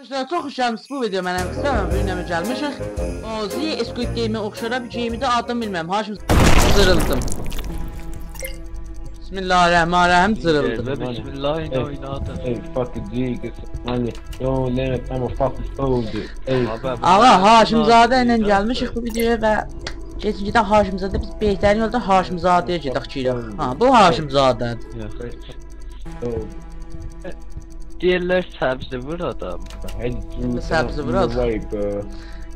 Arkadaşlar çok hoş geldiniz bu video mənim qısa bölümə gəlmişik. Ozi Squid Game-ə oxşara bir game-də adım bilməm. Haşim zırıldım. Bismillahirrahmanirrahim zırıldım. Bismillahirrahmanirrahim. Hey fucking Jesus, man, don't let it. I'm a fucking soldier. Hey. Ağa Haşimzadə ilə gəlmişik bu videoya və keçincidə Haşimzadə biz behtərin yolda Haşimzadəyə gedirik. Ha, bu Haşimzadədir. Diğerler sebze vur adam. Sebze vur adam.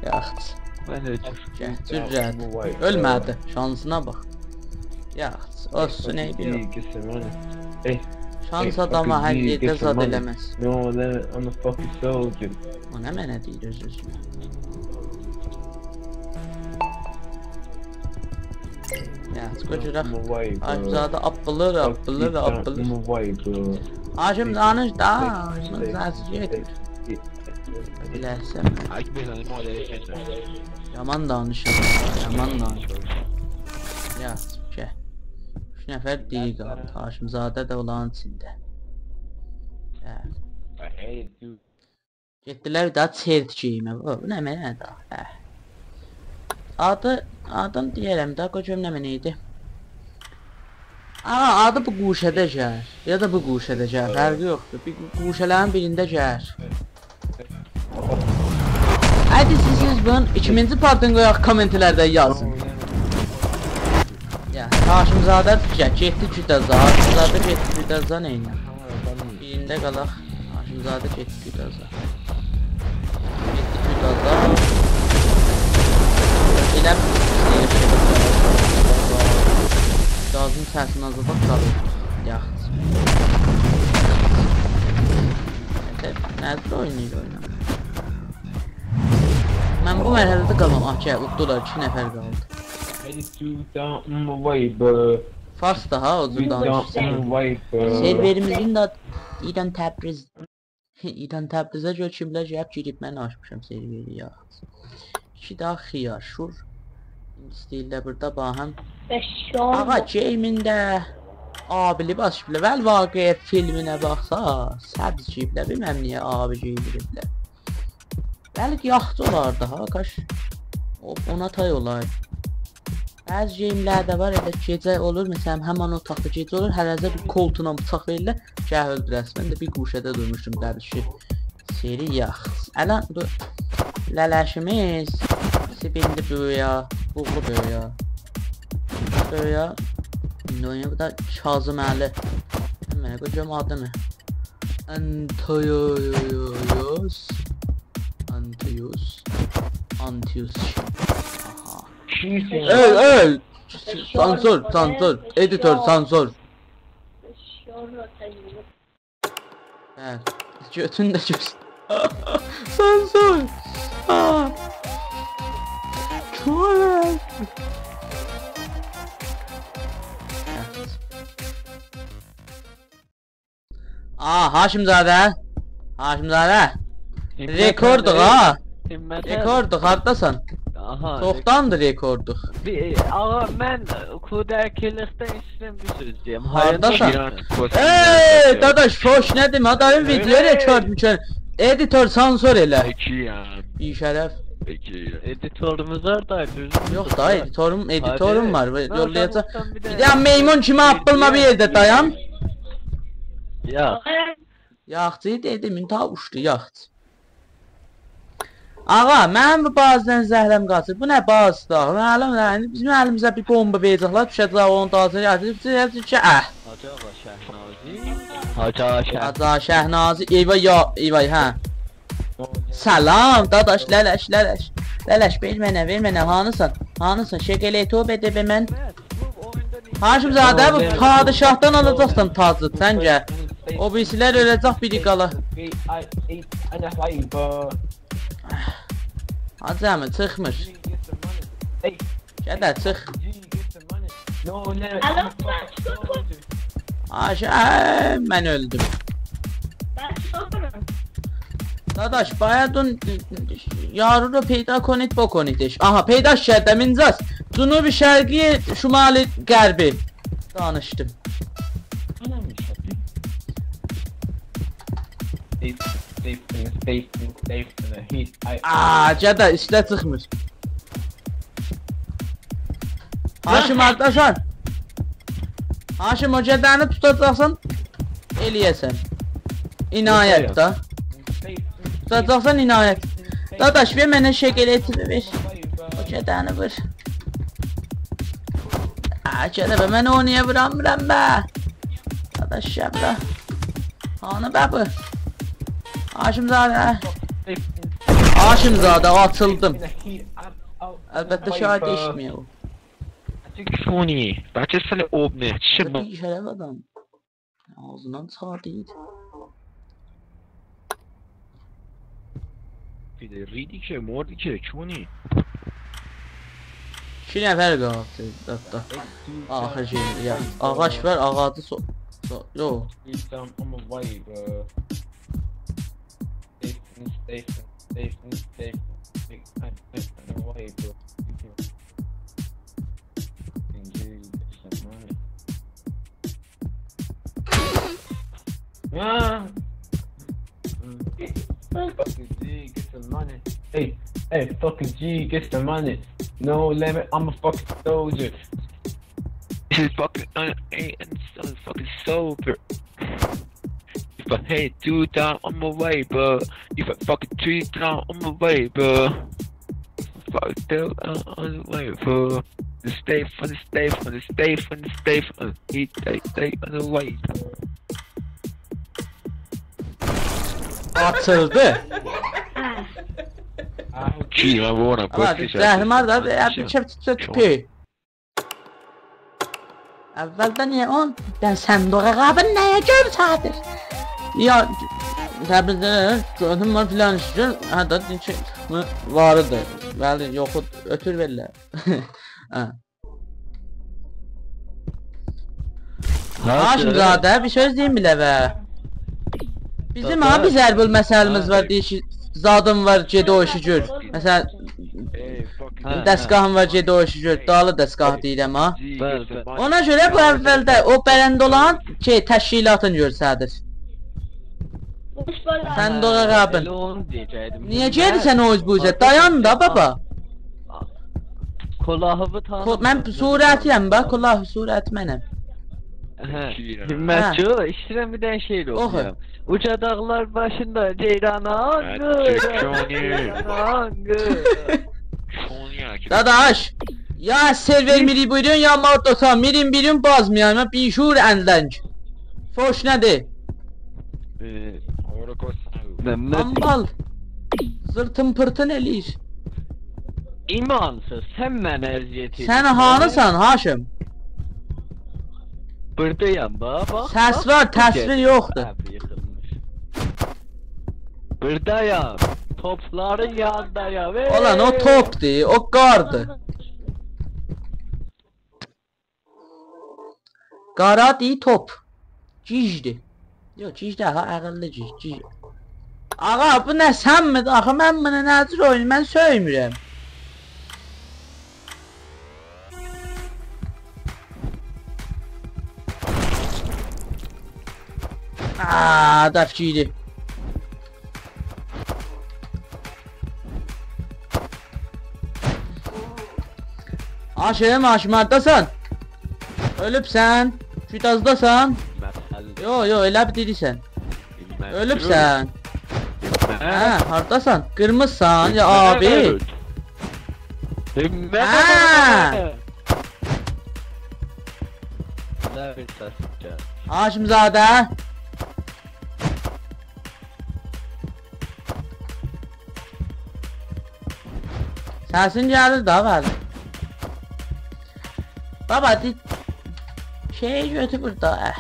Yaxşı. Ben Cürrət. Ölmədi. Şansına bax. Yaxşı. Olsun ey bir. Şans adama hər yerdə zad eləməz. No, I'm a fucking soldier. O nə mənə deyir öz-özünə. Yaxşı, qoçuraq. Haşimzadə appılır. Haşim danış da. Səsi getmir. Bilərsən. Yaman danışır. Yaxşı, gəl. 3 nəfər deyil qaldı. Haşimzadə də olan içində. Getdilər daha çert geyimə. Bu nə mənə da. Adın deyərəm də, qoçum nə mənə idi. Adı bu quşədə gəlir. Ya da bu quşədə gəlir. Fərqi yoxdur. Quşələrin birində gəlir. Hadi siz bunun ikinci partını qoyaq kommentlərdə yazın. Ya, Haşimzadə getdi Güdaza. Haşimzadə getdi Güdaza neylə? Birində qalaq. Haşimzadə getdi Güdaza. Elə Gazın səsini azadaq qalır. Yaxşı. Nədir oynayır? Mən bu mərhələdə qalam. Uddular 2 nəfər qaldı. Fars daha uzun danışır. Serverimizin də İran Təbriz. İran Təbrizə görə kimlər gəlib girib mən açmışam serveri yaxşı. 2 daha xiyar, şur. İstəyirlər burada baxım. Ağa game'ində abili başlayıblar. Vəl vaqiət filminə baxsa, səbz giyiblər. Bilməm niyə abi giyiblər. Bəli yaxşı olardı ha, qaş. Ona tay olaydı. Bəzi game'lərdə var, elə gecə olur, məsələn, həman otaqda gecə olur, hərəzə bir koltuğuna bıçaq verirlər, gəh öldürəs. Mən də bir quşədə durmuşum, dərişi. Seri yaxşı. Ələn, bu lələşimiz sibindi böyüya, buğlu böyüya. Böyüya. Bu da Kazım Əli. Mənə qocam adını. Antius. Aha. Öl. Sansor. Editör sansor. Bəli. Götün də göz. Sansor. Çoğalar. Haşimzadə. Rekorduq ha. Rekorduq, hardasan? Çoxdandır rekorduq. Ağa mən kudərkilikdən istəyirəm bir söz deyəm. Hardasan? Ey dadaş foş nədir? Adamın video rekord. Editör sansor elə. Bir şərəf. Editörümüz var da düzgün. Yox da editörüm var. Yollayacaq. Bir də meymun kimi appılma bir yerdə dayan. Yaxçı dedim, ta uçdu yaxçı. Ağa, mənim bu bazıdan zəhləm qaçır. Bu nə bazı da? Məlum, bizim əlimizə bir bomba verəcəklər, düşəcəklər onun dağıtır, yatırır, Hacı Şəhnazi, eyvay, hə. Salam, dadaş, lələş, ver mənə, hanısan, şəkələy tob edib mən. Haşimzadə, bu padişahdan alacaqsan tacı, səncə. O birisilər öləcək biri qala. Hacı əmi, çıxmır. Gədə, çıx. Mən öldüm. Dadaş, bayadun yaru رو پیدا کنید بکنیدش. Aha, پیداش کردم اینجاست. جنوب شرقی شمال غربی. Danışdım. safe in the heat. Cədə işlə çıxmır. Haşim hardasan? Haşim o cədəni tutacaqsan, eləyəsən. İnayət da. Tutacaqsan inayət. Dadaş ver mənə şekeleti ver. O cədəni vur. Cədə bə mən o niyə vuramıram bə? Dadaş şəblə. Hanı bə bu? Haşimzadə. Haşimzadə atıldım. Əlbəttə şahid eşitmiyor o. Şoni, bence sana obne. Şimdi Bir şərəf adam. Ağzından çağırdı. bir de ridi ki, mordi ki, Şoni. 2 nəfər qaldı. Hətta. Axır şey, ya. Ağaç var, ağacı yo. He's on my way, bro. Safe in the way, bro. Fucking G, get some money. Hey, fucking G, get some money. No limit, I'm a fucking soldier. This is fucking, I'm fucking sober. If I hit 2 down on my way, bro. If I fucking 3 down on my way, bro. Fuck down on the way, bro. The stay on the way, bro. Atıldı. Gee, I wanna Ama zəhrimar da bir tüpü. Əvvəldə niyə on? Səndoğa qabın nəyə görsadır? Ya, təbrizdə gördüm var filan işdir. Hətta neçə varıdır. Bəli, yoxud ötür verirlər. Haşimzadə bir söz deyim bilə və. Bizim abi zərbül məsəlimiz var deyir ki, zadım var gedi o işi gör. Məsələn, dəstgahım var gedi o işi gör, dağlı dəstgah deyirəm ha. Ona görə bu əvvəldə o bələndə olan təşkilatın görsədir. Sən doğa qabın. Niyə gedirsən o üzbüzə? Dayan da baba. Kulağımı tanıdım. Mən surətiyəm bax, kulaq surət mənəm. Himmetçi o, iştirem bir den şeyle okuyayım. Uca dağlar başında ceyran hangı. Dadaş, ya server miri buyurun ya martosa mirin birin bazmayayım bir şuur endenc. Foş nedir? Ambal. Zırtın pırtın eliyir. İmansız, sen ben erziyet Sen hanısan Haşim? Buradayım baba. Səs var, təsvir yoxdur. Buradayım. Topların yanındayım. Olan o topdur, o qardır. Qara deyil top. Cicdir. Yox, cic də, ağıllı cic. Ağa, bu nə sənmidir? Axı, mən bunu nəcür oyunu, mən söymürəm. Dəfkiydi. Haşim, hardasan? Ölübsən? Kütazdasan? Yo, elə bir deyirsən. Ölübsən? Hardasan? Qırmızsan ya abi? Haşimzadə? Səsin gəlir da bəli. Baba, şey götür burada.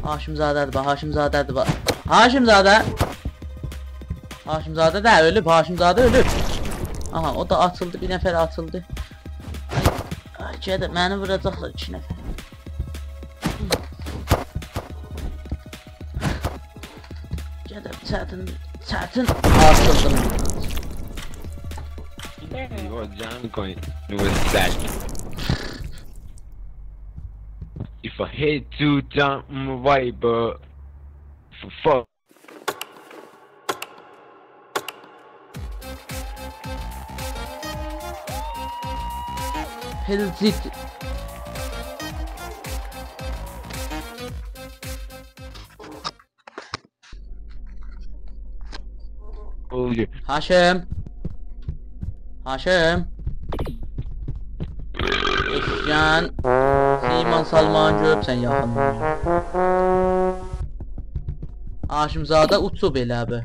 Haşimzadədir bax, Haşimzadədir bax. Haşimzadə. Haşimzadə də ölüb, Haşimzadə ölüb. Aha, o da atıldı, bir nəfər atıldı. Ay, gədə, məni vuracaqlar 2 nəfər. Gədə, çətin atıldım. Your jam going to a set. If If I hit two times on my way, but for fuck. Pilzit. Oh yeah. Haşim. Haşim. Eşcan. Seyman Salman görüb sən yaxından. Haşimzadə uçub elə bi.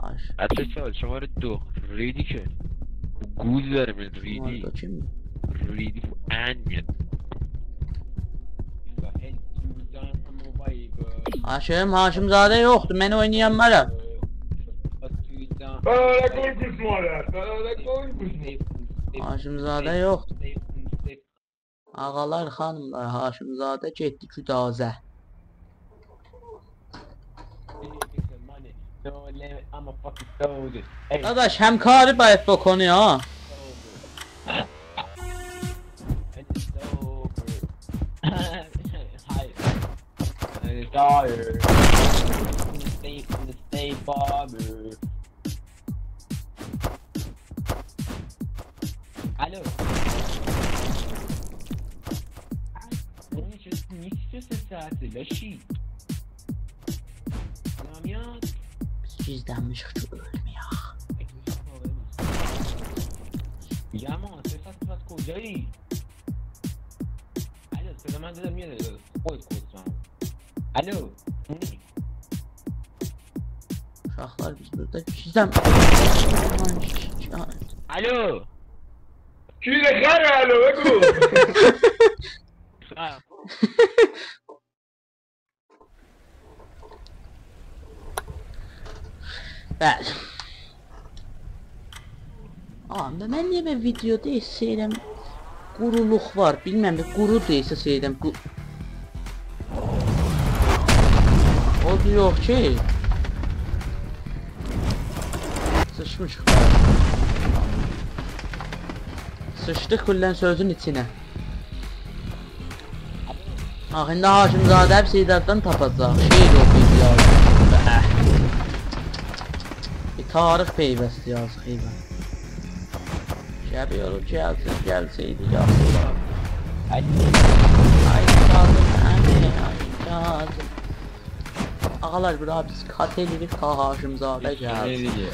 Haş. اتصال شماره 2 ریدی که گول داره میاد ریدی Orada kim? ریدی ان میاد Haşim, Haşimzadə yoxdur. Mən oynayanmaram. Böyle koymuş mu oraya? Böyle koymuş mu? Haşimzadə yoxdur. Ağalar, xanımlar, Haşimzadə getdi Güdazə. Dadaş, həmkarı bayıt bu konuya ha. Alo. Bunun için ne istiyorsun saati? Laşi. Namiyat. Gizlənmişik ki, ölməyək. Yaman, ses atmaz kocayı. Alo, söylemen dedim yine koy koyacağım. Alo. Uşaqlar biz burada gizləm. الو Şöyle kar alo, ego. Bəli. Anda mən niyə bir videoda istəyirəm quruluq var, bilməm bir quru deyilsə istəyirəm bu. O yox ki. Sıçmışıq. Sıçdıq güllən sözün içinə. Ah, indi Haşimzadə hep Seydərdən tapacaq. Şeir oxuyub yazıq. Bir tarix peyvəsti yazıq eyvən. Şəbi yolu gəlsəydi yazılar. Ay lazım, əmi, ay lazım. Ağalar bir abi biz kat edirik ta Haşimzadə gəlsin.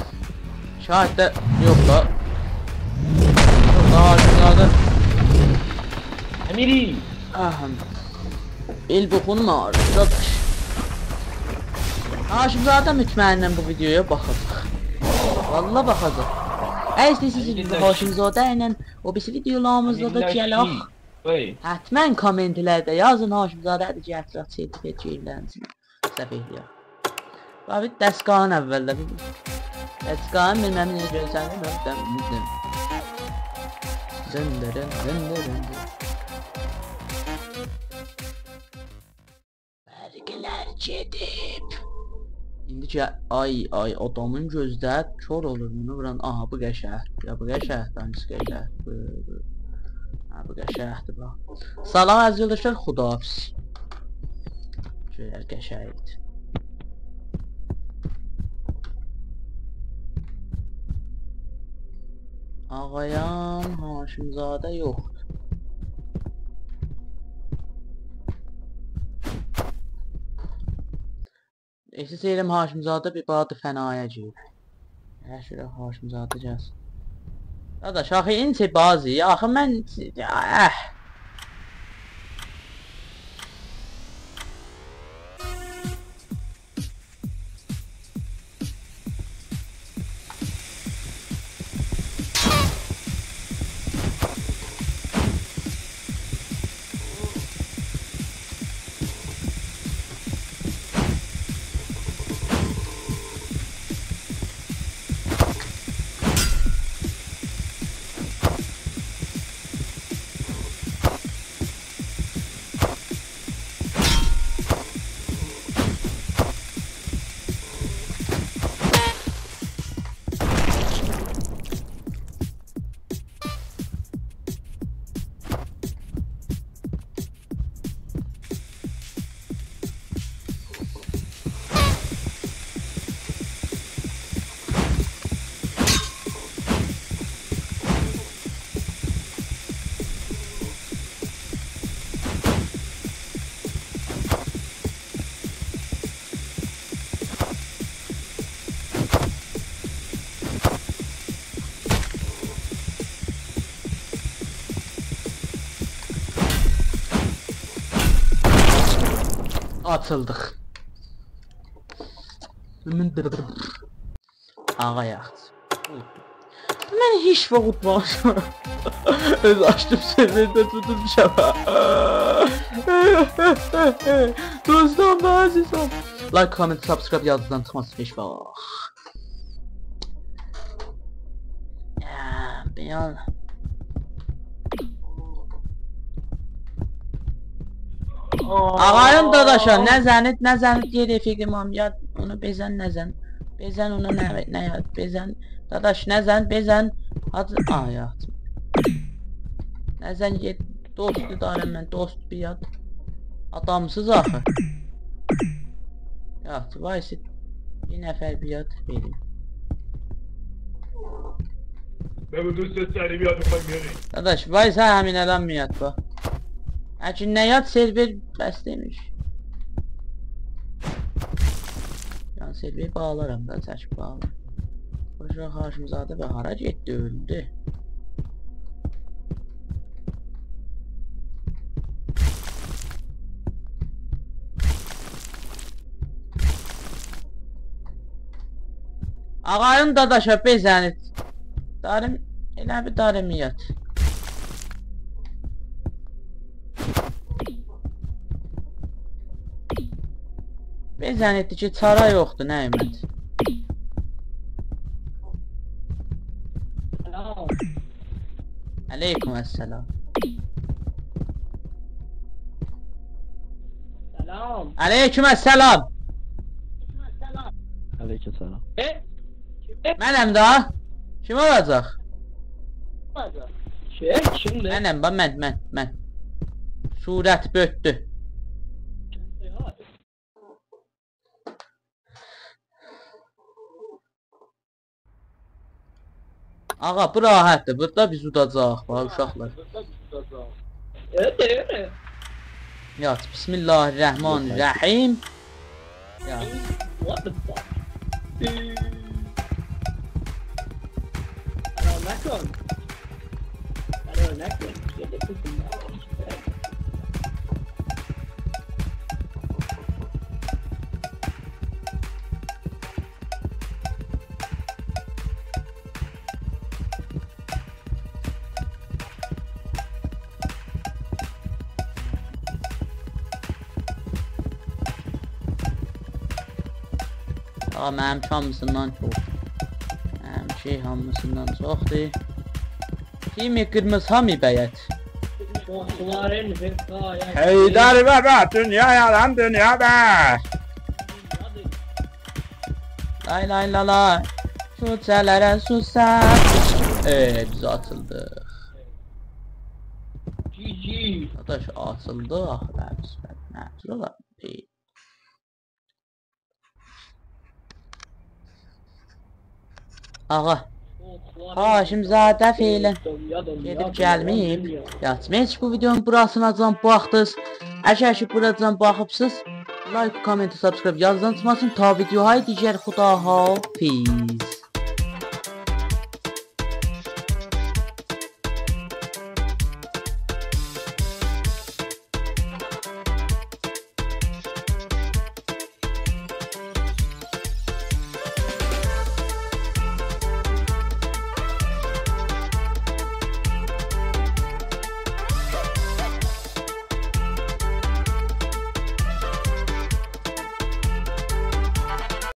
Şahid də yox da. Yox da Haşimzadə. Emiri. Ahım. El boxunum ağrır, dadaş. Haşimzadə mütməyindən bu videoya baxacaq. Valla baxacaq. Əgər istəyirsiniz Haşimzadə ilə o birisi videolarımızda da gələk. Hətmən kommentlərdə yazın Haşimzadədir ki, ətraf sertifikat şeylərinizi səhv eləyək. Babi dəstqanın əvvəldə bir. Dəstqanın bilməm nə görsənir, mən bildim. Zəndərən. Vergilər gedib. İndiki ay adamın gözdə kör olur bunu vuran. Aha bu qəşəhdir. Ya bu qəşəhdir, hangisi qəşəhdir? Ha bu qəşəhdir bax. Salam əziz yoldaşlar, xudahafiz. Şöylər qəşəhdir. Ağayan Haşimzadə yoxdur. Eşsiz eyləm Haşimzadə bir badı fənaya girib. Hər şöyle Haşimzadə gəlsin. Dadaş, axı ince bazı, axı mən... Açıldıq. Ağa yaxşı. Mən heç vaxt utmamışam. Öz açdım serverdə tutulmuşam. Dostum, əzizim. Like, comment, subscribe yazdıdan çıxmasın heç vaxt. Beyan. Ağayın dadaşa nə zənit yer efektim amcad onu bezən nəzən. Bezən ona nə yad bezən. Dadaş nəzən bezən. Hadi ayat. Nəzən yed dostu darım mən dost bir yad. Adamsız axı. Yat vaysit. Bir nəfər bir yad verim. Ben bu sesleri bir adım göreyim. Dadaş vay sən həmin adam mı yad bax. Lakin nə yad server bəs demiş. Yani serveri bağlarım da çəkib bağlar. Buraya Haşimzadə və hara getdi öldü. Ağayın dadaşa bezənit. Darım elə bir darimiyyət. Bezənetdi ki çara yoxdur Nəymət. Aleyküm əssalam. Selam. Aleyküm əssalam. Aleykümselam. Mənəm da. Kim olacaq? Şimdi. Mənəm ba mən. Surət bötdü. Ağa bu rahatdır. Burada biz udacaq bax uşaqlar. Evet. Yat Bismillahirrahmanirrahim. Ya What the fuck? Hello, Necron. Hello, Necron. Get the cooking now. Ağa mənim hamısından çox. Mənim şey hamısından çoxdur. Kimi qırmızı hamı bəyət. Heydər baba dünya yalan dünya be. Lay lay la la. Suçalara susar. Biz açıldıq. GG. Arkadaş açıldı axı biz. Nə olar? Ağa. Haşimzadə feylə gedib gəlməyib. Yatmaya heç bu videonun burasınacan baxdınız. Əgər ki buracan baxıbsınız, like, comment, subscribe yazdan çıxmasın. Ta videoya digər xuda hafiz.